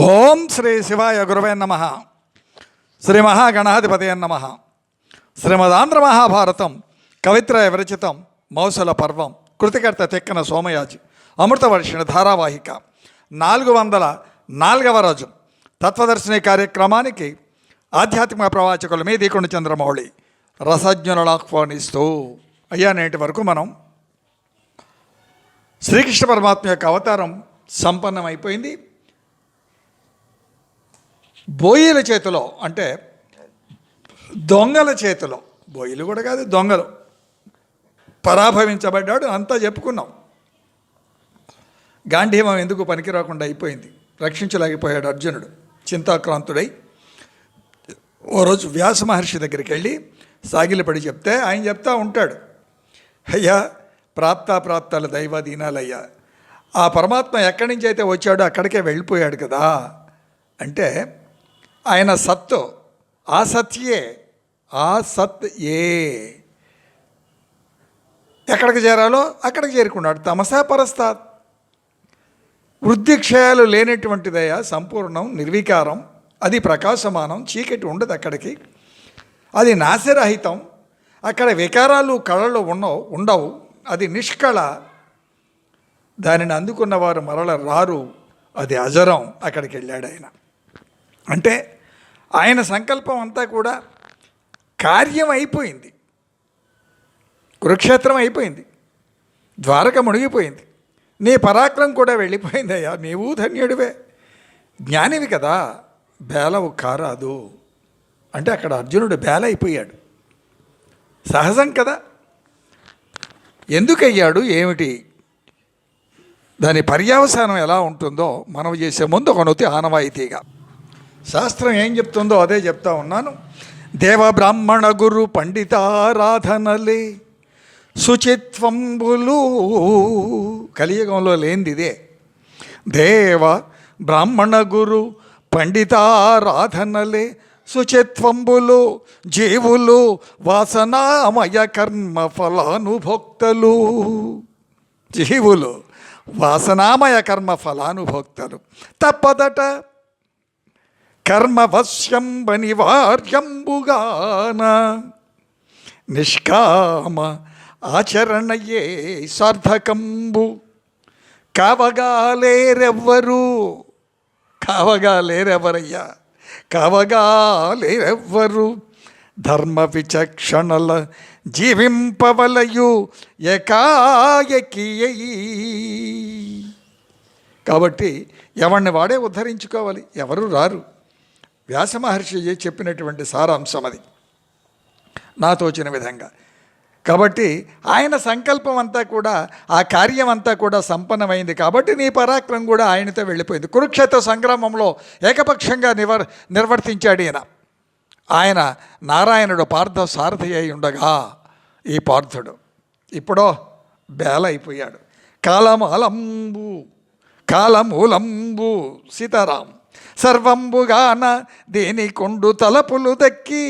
ఓం శ్రీ శివాయ గురవే నమ. శ్రీ మహాగణాధిపతయ నమ. శ్రీమదాంధ్ర మహాభారతం కవిత్రయ విరచితం మౌసల పర్వం కృతికర్త తెక్కన సోమయాజి అమృతవర్షిణ ధారావాహిక 404వ రోజు తత్వదర్శిని కార్యక్రమానికి ఆధ్యాత్మిక ప్రవాచకుల మీ దీకొండ చంద్రమౌళి రసజ్ఞులను ఆహ్వానిస్తూ అయ్యా నేటి వరకు మనం శ్రీకృష్ణ పరమాత్మ యొక్క అవతారం సంపన్నమైపోయింది. బోయిల చేతిలో అంటే దొంగల చేతిలో, బోయిలు కూడా కాదు దొంగలు పరాభవించబడ్డాడు. అంతా చెప్పుకున్నాం. గాంధీవం ఎందుకు పనికి రాకుండా అయిపోయింది. రక్షించలేకపోయాడు అర్జునుడు. చింతాక్రాంతుడై ఓ రోజు వ్యాస మహర్షి దగ్గరికి వెళ్ళి సాగిలపడి చెప్తే ఆయన చెప్తా ఉంటాడు, అయ్యా ప్రాప్తాల దైవాధీనాలయ్యా, ఆ పరమాత్మ ఎక్కడి నుంచి అయితే వచ్చాడో అక్కడికే వెళ్ళిపోయాడు కదా. అంటే ఆయన సత్తు ఆ సత్యే, ఆ సత్ ఏ ఎక్కడికి చేరాలో అక్కడికి చేరుకున్నాడు. తమసా పరస్తాత్, వృద్ధిక్షయాలు లేనటువంటిదయ్యా, సంపూర్ణం నిర్వికారం, అది ప్రకాశమానం, చీకటి ఉండదు అక్కడికి, అది నాశరహితం, అక్కడ వికారాలు కళలు ఉండవు, అది నిష్కళ, దానిని అందుకున్నవారు మరల రారు, అది అజరం. అక్కడికి వెళ్ళాడు ఆయన. అంటే ఆయన సంకల్పం అంతా కూడా కార్యం అయిపోయింది. కురుక్షేత్రం అయిపోయింది, ద్వారక మునిగిపోయింది, నీ పరాక్రమం కూడా వెళ్ళిపోయిందయ్యా, నీవు ధన్యుడివే, జ్ఞానివి కదా, బేలవు కారాదు. అంటే అక్కడ అర్జునుడు బేల అయిపోయాడు. సహజం కదా. ఎందుకయ్యాడు ఏమిటి, దాని పర్యవసానం ఎలా ఉంటుందో మనం చేసే ముందు ఒక నొతి ఆనవాయితీగా శాస్త్రం ఏం చెప్తుందో అదే చెప్తా ఉన్నాను. దేవ బ్రాహ్మణ గురు పండితారాధనలే శుచిత్వంబులు, కలియుగంలో లేనిది ఇదే. దేవ బ్రాహ్మణ గురు పండితారాధనలే శుచిత్వంబులు, జీవులు వాసనామయ కర్మ ఫలానుభోక్తలు. జీవులు వాసనామయ కర్మ ఫలానుభోక్తలు. తప్పదట కర్మవశ్యంబనివార్యంబుగాన నిష్కామ ఆచరణయే సార్థకంబు. కావగాలేరెవ్వరయ్యా, కావగాలేరెవ్వరు ధర్మ విచక్షణల జీవింపవలయు ఏకాయకి. కాబట్టి ఎవరిని వాడే ఉద్ధరించుకోవాలి, ఎవరు రారు. వ్యాస మహర్షి చెప్పినటువంటి సారాంశం అది, నా తోచిన విధంగా. కాబట్టి ఆయన సంకల్పం అంతా కూడా, ఆ కార్యం అంతా కూడా సంపన్నమైంది. కాబట్టి నీ పరాక్రమం కూడా ఆయనతో వెళ్ళిపోయింది. కురుక్షేత్ర సంగ్రామంలో ఏకపక్షంగా నిర్వర్తించాడు ఈయన. ఆయన నారాయణుడు పార్థ సారథి అయి ఉండగా ఈ పార్థుడు ఇప్పుడో బేల అయిపోయాడు. కాలమూలంబు సీతారాం సర్వంబుగాన దేని కొండు తలపులు దక్కి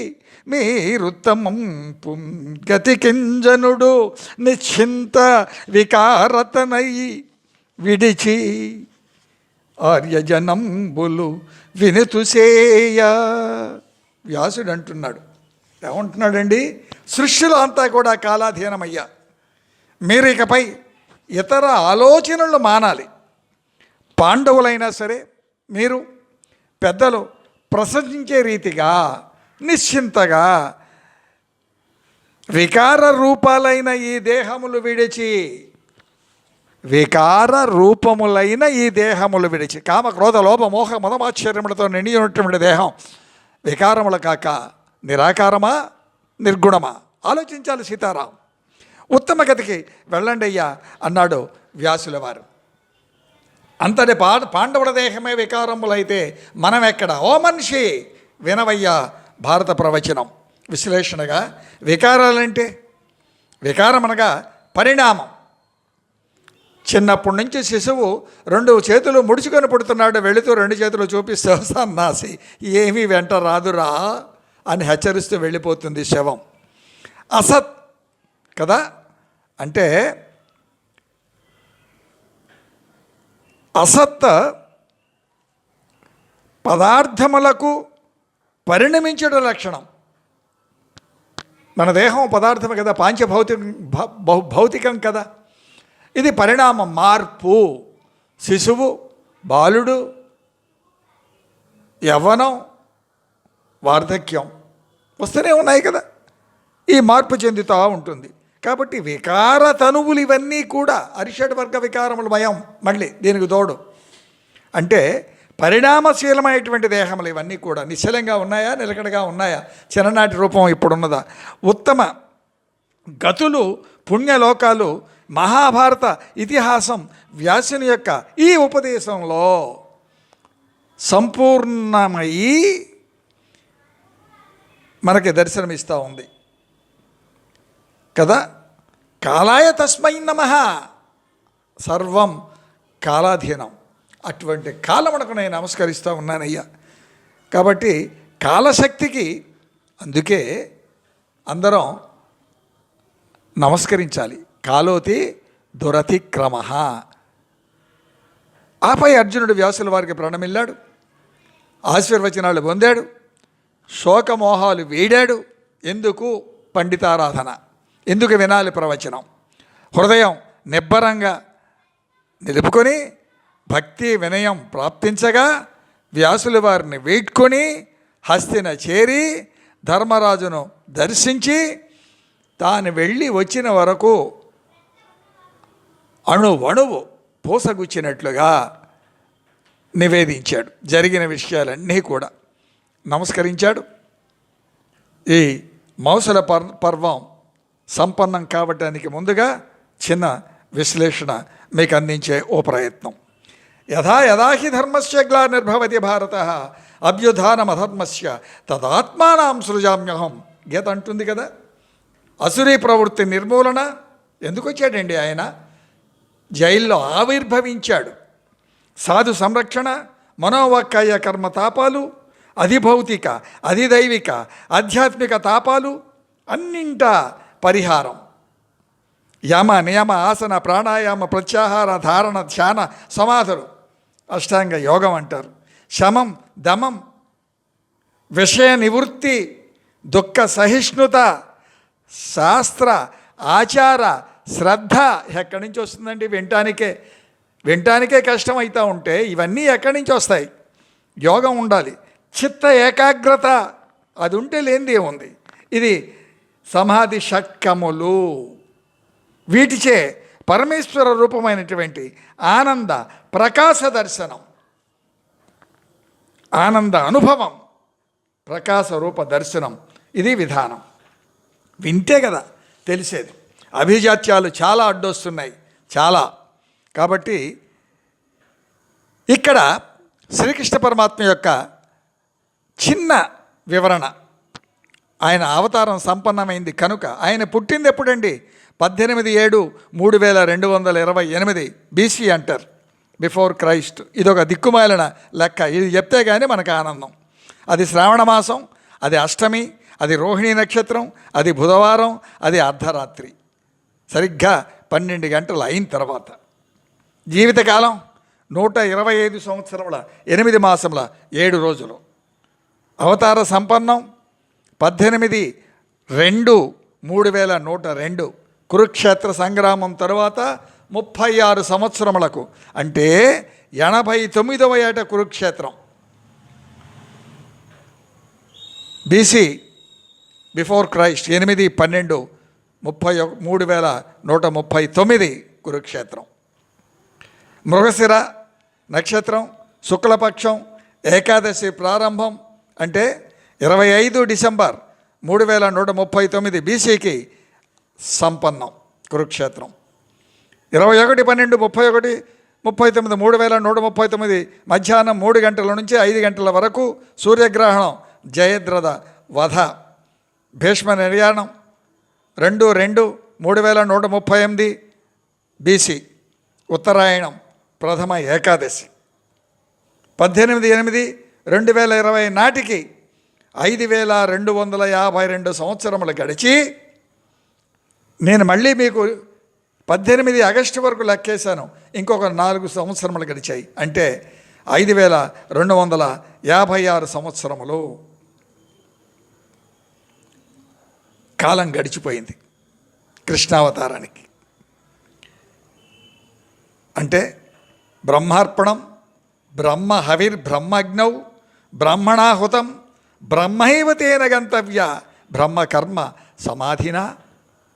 మీరుత్తమంపు గతికింజనుడు నిశ్చింత వికారతనై విడిచి ఆర్యజనంబులు వినుతుసేయ. వ్యాసుడు అంటున్నాడు, ఏమంటున్నాడండి, సృష్టిలో అంతా కూడా కాలాధీనమయ్యా, మీరు ఇకపై ఇతర ఆలోచనలు మానాలి. పాండవులైనా సరే మీరు పెద్దలు ప్రశంసించే రీతిగా నిశ్చింతగా వికార రూపాలైన ఈ దేహములు విడిచి, వికార రూపములైన ఈ దేహములు విడిచి, కామ క్రోధ లోభ మోహ మదమాశ్చర్యములతో నిండినటువంటి దేహం వికారములు కాక నిరాకారమా నిర్గుణమా ఆలోచించాలి సీతారాం. ఉత్తమ గతికి వెళ్ళండి అయ్యా అన్నాడు వ్యాసుల వారు. అంతటి పాండవుల దేహమే వికారములైతే మనం ఎక్కడ? ఓ మనిషి వినవయ్యా భారత ప్రవచనం విశ్లేషణగా. వికారాలంటే, వికారం అనగా పరిణామం. చిన్నప్పటి నుంచి శిశువు 2 చేతులు ముడుచుకొని పుడుతున్నాడు, వెళుతూ 2 చేతులు చూపిస్తూ సన్నాసి ఏమీ వెంట రాదురా అని హెచ్చరిస్తూ వెళ్ళిపోతుంది శవం. అసత్ కదా. అంటే అసత్ పదార్థములకు పరిణమించడం లక్షణం. మన దేహం పదార్థం కదా, భౌతికం కదా. ఇది పరిణామం, మార్పు. శిశువు, బాలుడు, యవ్వనం, వార్ధక్యం వస్తూనే ఉన్నాయి కదా. ఈ మార్పు చెందుతూ ఉంటుంది. కాబట్టి వికార తనువులు ఇవన్నీ కూడా అరిషడ్ వర్గ వికారములు మయం. మళ్ళీ దీనికి తోడు అంటే పరిణామశీలమైనటువంటి దేహములు ఇవన్నీ కూడా నిశ్చలంగా ఉన్నాయా, నిలకడగా ఉన్నాయా, చిన్ననాటి రూపం ఇప్పుడున్నదా, ఉత్తమ గతులు, పుణ్యలోకాలు, మహాభారత ఇతిహాసం వ్యాసుని యొక్క ఈ ఉపదేశంలో సంపూర్ణమయ్యి మనకి దర్శనమిస్తూ ఉంది కదా. కాలాయ తస్మై నమః, సర్వం కాలాధీనం. అటువంటి కాలమునకు నేను నమస్కరిస్తూ ఉన్నానయ్యా. కాబట్టి కాలశక్తికి అందుకే అందరం నమస్కరించాలి. కాలోతి దురతిక్రమ. ఆపై అర్జునుడు వ్యాసుల వారికి ప్రణమిల్లాడు, ఆశీర్వచనాలు పొందాడు, శోకమోహాలు వీడాడు. ఎందుకు? పండితారాధన. ఎందుకు వినాలి ప్రవచనం? హృదయం నిబ్బరంగా నిలుపుకొని భక్తి వినయం ప్రాప్తించగా వ్యాసుల వారిని వేడ్కొని హస్తిన చేరి ధర్మరాజును దర్శించి తాను వెళ్ళి వచ్చిన వరకు అణువణువు పూసగుచ్చినట్లుగా నివేదించాడు. జరిగిన విషయాలన్నీ కూడా నమస్కరించాడు. ఈ మౌసల పర్వం సంపన్నం కావటానికి ముందుగా చిన్న విశ్లేషణ మీకు అందించే ఓ ప్రయత్నం. యథా యథాహి ధర్మస్య గ్లానిర్భవతి భారత అభ్యుధానమధర్మస్య తదాత్మానాం సృజామ్యహం. గీత అంటుంది కదా. అసురీ ప్రవృత్తి నిర్మూలన ఎందుకు వచ్చాడండి ఆయన? జైల్లో ఆవిర్భవించాడు. సాధు సంరక్షణ, మనోవాక్కాయ కర్మ తాపాలు, అధిభౌతిక అధిదైవిక ఆధ్యాత్మిక తాపాలు అన్నింటా పరిహారం. యమ నియమ ఆసన ప్రాణాయామ ప్రత్యాహార ధారణ ధ్యాన సమాధులు అష్టాంగ యోగం అంటారు. శమం దమం విషయ నివృత్తి దుఃఖ సహిష్ణుత శాస్త్ర ఆచార శ్రద్ధ ఎక్కడి నుంచి వస్తుందండి? వినటానికే కష్టమవుతూ ఉంటే ఇవన్నీ ఎక్కడి నుంచి వస్తాయి? యోగం ఉండాలి. చిత్త ఏకాగ్రత అది ఉంటే లేనిది ఏముంది? ఇది సమాధి షట్కములు. వీటిచే పరమేశ్వర రూపమైనటువంటి ఆనంద ప్రకాశ దర్శనం, ఆనంద అనుభవం, ప్రకాశ రూప దర్శనం, ఇది విధానం. వింటే కదా తెలిసేది. అభిజాత్యాలు చాలా అడ్డొస్తున్నాయి, చాలా. కాబట్టి ఇక్కడ శ్రీకృష్ణ పరమాత్మ యొక్క చిన్న వివరణ. ఆయన అవతారం సంపన్నమైంది కనుక ఆయన పుట్టింది ఎప్పుడండి? 18/7/3228 BC అంటారు, బిఫోర్ క్రైస్ట్. ఇదొక దిక్కుమాలిన లెక్క. ఇది చెప్తే కానీ మనకు ఆనందం. అది శ్రావణ మాసం, అది అష్టమి, అది రోహిణీ నక్షత్రం, అది బుధవారం, అది అర్ధరాత్రి, సరిగ్గా 12 గంటలు అయిన తర్వాత. జీవితకాలం 125 సంవత్సరముల 8 మాసముల 7 రోజులు. అవతార సంపన్నం 18/2/3102 కురుక్షేత్ర సంగ్రామం తరువాత 36 సంవత్సరములకు, అంటే 89వ ఏట కురుక్షేత్రం. BC బిఫోర్ క్రైస్ట్ 8/12/3139 కురుక్షేత్రం. మృగశిర నక్షత్రం, శుక్లపక్షం, ఏకాదశి ప్రారంభం. అంటే 25 డిసెంబర్ 3139 BCకి సంపన్నం కురుక్షేత్రం. 21/12/3139 3139 మధ్యాహ్నం 3 గంటల నుంచి 5 గంటల వరకు సూర్యగ్రహణం, జయద్రథ వధ, భీష్మ నిర్యాణం. 2/2/3138 BC ఉత్తరాయణం, ప్రథమ ఏకాదశి. 18/8/2020 నాటికి 5252 సంవత్సరములు గడిచి నేను మళ్ళీ మీకు 18 ఆగస్టు వరకు లెక్కేశాను. ఇంకొక 4 సంవత్సరములు గడిచాయి. అంటే 5220 56 సంవత్సరములు కాలం గడిచిపోయింది కృష్ణావతారానికి. అంటే బ్రహ్మార్పణం, బ్రహ్మ హవిర్బ్రహ్మగ్నౌ, బ్రహ్మణాహుతం, బ్రహ్మైవ తేన గంతవ్య, బ్రహ్మకర్మ సమాధినా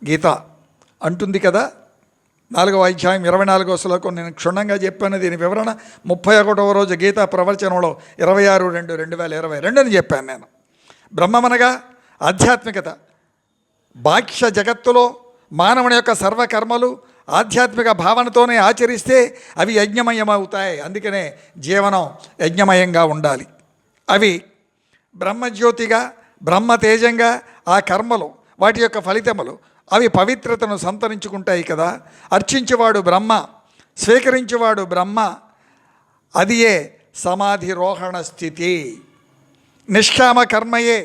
గీత అంటుంది కదా. 4వ అధ్యాయం 24వ శ్లోకం నేను క్షుణ్ణంగా చెప్పాను. దీని వివరణ 31వ రోజు గీతా ప్రవచనంలో 26/2/2022 అని చెప్పాను నేను. బ్రహ్మమనగా ఆధ్యాత్మికత. బాహ్య జగత్తులో మానవుని యొక్క సర్వకర్మలు ఆధ్యాత్మిక భావనతోనే ఆచరిస్తే అవి యజ్ఞమయమవుతాయి. అందుకనే జీవనం యజ్ఞమయంగా ఉండాలి. అవి బ్రహ్మజ్యోతిగా, బ్రహ్మతేజంగా ఆ కర్మలు, వాటి యొక్క ఫలితములు అవి పవిత్రతను సంతరించుకుంటాయి కదా. అర్చించేవాడు బ్రహ్మ, స్వీకరించేవాడు బ్రహ్మ. అదియే సమాధిరోహణ స్థితి. నిష్కామ కర్మయే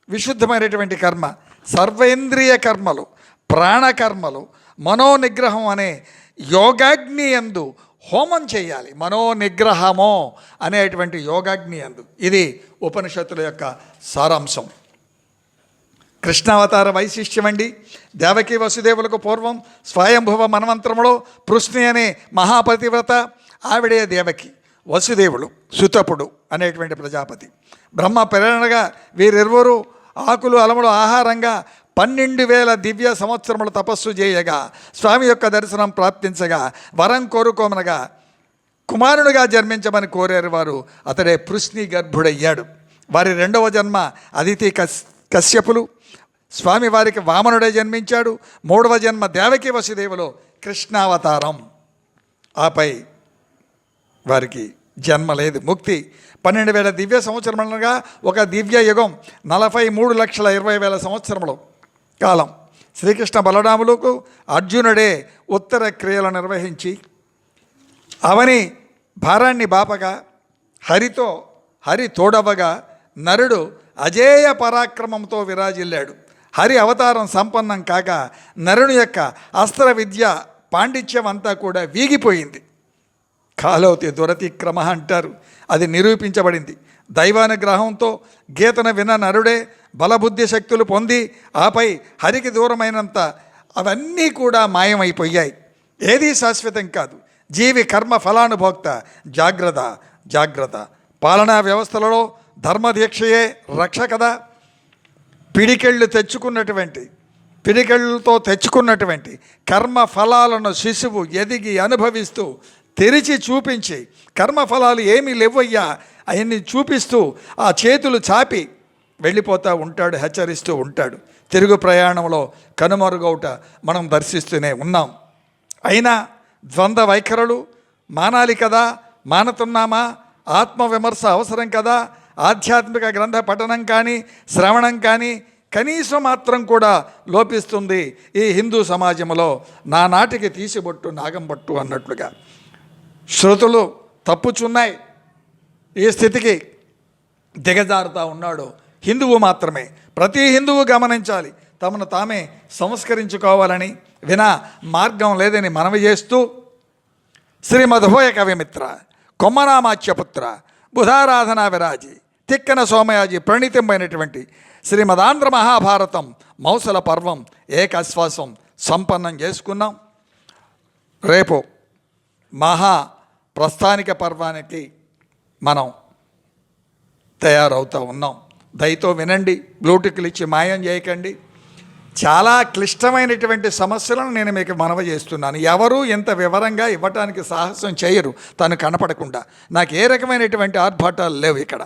విశుద్ధమైనటువంటి కర్మ. సర్వేంద్రియ కర్మలు, ప్రాణకర్మలు, మనోనిగ్రహం అనే యోగాగ్ని యందు హోమం చేయాలి. మనోనిగ్రహమో అనేటువంటి యోగాగ్ని యందు. ఇది ఉపనిషత్తుల యొక్క సారాంశం. కృష్ణావతార వైశిష్ట్యం అండి. దేవకీ వసుదేవులకు పూర్వం స్వయంభువ మన్వంతరములో పృష్ణి అనే మహాపతివ్రత, ఆవిడే దేవకి. వసుదేవుడు సుతపుడు అనేటువంటి ప్రజాపతి. బ్రహ్మ ప్రేరణగా వీరిరువురు ఆకులు అలములు ఆహారంగా 12,000 దివ్య సంవత్సరములు తపస్సు చేయగా, స్వామి యొక్క దర్శనం ప్రాప్తించగా, వరం కోరుకోమనగా కుమారునిగా జన్మించమని కోరారు వారు. అతడే పృష్ణి గర్భుడయ్యాడు. వారి 2వ జన్మ అదితి కశ్యపులు. స్వామి వారికి వామనుడే జన్మించాడు. 3వ జన్మ దేవకీ వసుదేవులో కృష్ణావతారం. ఆపై వారికి జన్మ లేదు, ముక్తి. 12,000 దివ్య సంవత్సరములుగా ఒక దివ్య యుగం 43,20,000 సంవత్సరములు కాలం. శ్రీకృష్ణ బలరాములకు అర్జునుడే ఉత్తర క్రియలు నిర్వహించి అవని భారాన్ని బాపగా, హరి తోడవగా నరుడు అజేయ పరాక్రమంతో విరాజిల్లాడు. హరి అవతారం సంపన్నం కాక నరుని యొక్క అస్త్ర విద్య పాండిత్యం అంతా కూడా వీగిపోయింది. కాలోతి దురతిక్రమ అంటారు. అది నిరూపించబడింది. దైవానుగ్రహంతో గీతను విన్న నరుడే బలబుద్ధి శక్తులు పొంది ఆపై హరికి దూరమైనంత అవన్నీ కూడా మాయమైపోయాయి. ఏదీ శాశ్వతం కాదు. జీవి కర్మ ఫలానుభోక్త. జాగ్రత్త జాగ్రత్త. పాలనా వ్యవస్థలలో ధర్మదీక్షయే రక్ష కదా. పిడికెళ్ళతో తెచ్చుకున్నటువంటి కర్మ ఫలాలను శిశువు ఎదిగి అనుభవిస్తూ తెరిచి చూపించి, కర్మఫలాలు ఏమీ లేవయ్యా అవన్నీ చూపిస్తూ ఆ చేతులు చాపి వెళ్ళిపోతూ ఉంటాడు, హెచ్చరిస్తూ ఉంటాడు. తిరుగు ప్రయాణంలో కనుమరుగవుట మనం దర్శిస్తూనే ఉన్నాం. అయినా ద్వంద్వ వైఖరులు మానాలి కదా, మానుతున్నామా? ఆత్మవిమర్శ అవసరం కదా. ఆధ్యాత్మిక గ్రంథ పఠనం కానీ శ్రవణం కానీ కనీసం మాత్రం కూడా లోపిస్తుంది ఈ హిందూ సమాజంలో. నానాటికి తీసిబొట్టు నాగంబొట్టు అన్నట్లుగా శృతులు తప్పుచున్నాయి. ఈ స్థితికి దిగజారుతూ ఉన్నాడు హిందువు మాత్రమే. ప్రతి హిందువు గమనించాలి, తమను తామే సంస్కరించుకోవాలని. వినా మార్గం లేదని మనవి చేస్తూ శ్రీమధ్వోయ కవిమిత్ర, కొమ్మనామాచ్యపుత్ర, బుధారాధనా విరాజి, తిక్కన సోమయాజి ప్రణీతమైనటువంటి శ్రీమదాంధ్ర మహాభారతం మౌసల పర్వం ఏకాశ్వాసం సంపన్నం చేసుకున్నాం. రేపు మహా ప్రస్థానిక పర్వానికి మనం తయారవుతూ ఉన్నాం. దయతో వినండి, బ్లూటిక్లు ఇచ్చి మాయం చేయకండి. చాలా క్లిష్టమైనటువంటి సమస్యలను నేను మీకు మనవి చేస్తున్నాను. ఎవరూ ఇంత వివరంగా ఇవ్వటానికి సాహసం చేయరు తను కనపడకుండా. నాకు ఏ రకమైనటువంటి ఆర్భాటాలు లేవు ఇక్కడ.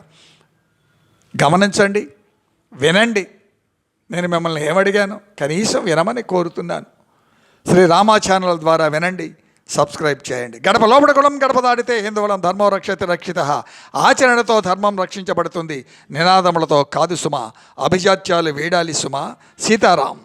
గమనించండి, వినండి. నేను మిమ్మల్ని ఏమడిగాను? కనీసం వినమని కోరుతున్నాను. శ్రీరామా ఛానల్ ద్వారా వినండి, సబ్స్క్రైబ్ చేయండి. గడప లోపల కులం గడప దాడితే హిందువులం ధర్మం రక్షతే రక్షిత. ఆచరణతో ధర్మం రక్షించబడుతుంది, నినాదములతో కాదు సుమా. అభిజాత్యాలు వేడాలి సుమా. సీతారాం.